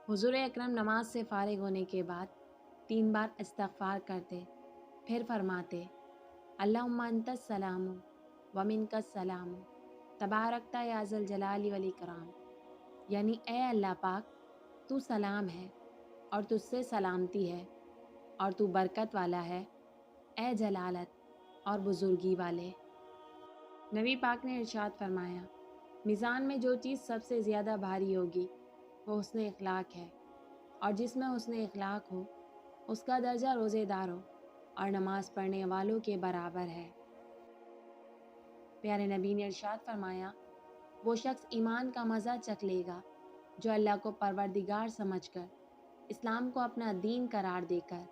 हुजूर अकरम नमाज से फारिग होने के बाद 3 बार इस्तग़फ़ार करते, फिर फरमाते, अल्लाहुम्मा अंतस सलामु व मिनकस सलामु तबारकता या ज़ल जलाली वल इकराम। यानी ए अल्लाह पाक, तू सलाम है और तुझसे सलामती है और तू बरकत वाला है, ए जलालत और बुज़ुर्गी वाले। नबी पाक ने इरशाद फरमाया, मीज़ान में जो चीज़ सबसे ज़्यादा भारी होगी वो हुस्न इखलाक है, और जिसमें हुस्न इखलाक हो उसका दर्जा रोज़ेदारों और नमाज़ पढ़ने वालों के बराबर है। प्यारे नबी ने इरशाद फरमाया, वो शख्स ईमान का मज़ा चख लेगा जो अल्लाह को परवरदिगार समझकर, इस्लाम को अपना दीन करार देकर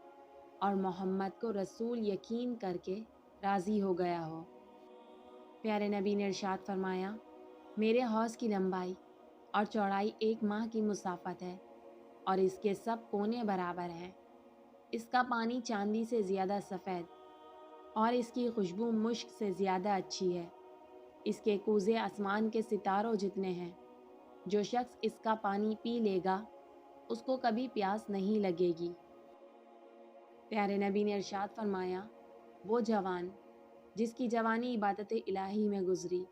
और मोहम्मद को रसूल यकीन करके राज़ी हो गया हो। प्यारे नबी ने इरशाद फरमाया, मेरे हौज़ की लंबाई और चौड़ाई 1 माह की मुसाफ़त है और इसके सब कोने बराबर हैं। इसका पानी चांदी से ज़्यादा सफ़ेद और इसकी खुशबू मुश्क से ज़्यादा अच्छी है। इसके कूज़े आसमान के सितारों जितने हैं। जो शख्स इसका पानी पी लेगा उसको कभी प्यास नहीं लगेगी। प्यारे नबी ने इरशाद फरमाया, वो जवान जिसकी जवानी इबादत इलाही में गुज़री,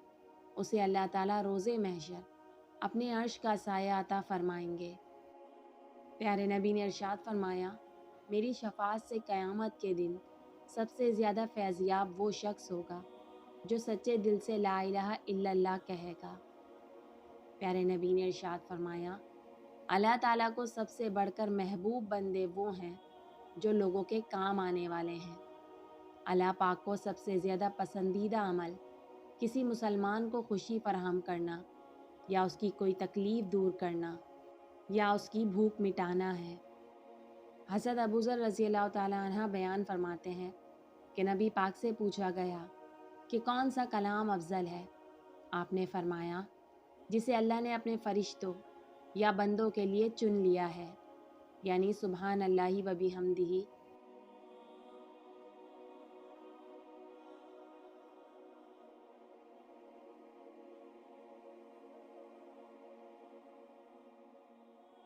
उसे अल्लाह ताला रोज़े महशर अपने अर्श का साया अता फरमाएंगे। प्यारे नबी ने इरशाद फरमाया, मेरी शफ़ाअत से क़यामत के दिन सबसे ज़्यादा फैज़याब वो शख्स होगा जो सच्चे दिल से ला इलाहा इल्लल्लाह कहेगा। प्यारे नबी ने इरशाद फरमाया, अल्लाह ताला को सबसे बढ़कर महबूब बंदे वो हैं जो लोगों के काम आने वाले हैं। अल्लाह पाक को सबसे ज़्यादा पसंदीदा अमल किसी मुसलमान को खुशी फराहम करना या उसकी कोई तकलीफ़ दूर करना या उसकी भूख मिटाना है। हज़रत अबू ज़र रज़ियल्लाहु ताला अन्हा बयान फरमाते हैं कि नबी पाक से पूछा गया कि कौन सा कलाम अफजल है। आपने फरमाया, जिसे अल्लाह ने अपने फ़रिश्तों या बंदों के लिए चुन लिया है, यानी सुबहान अल्लाहि व बिहम्दिही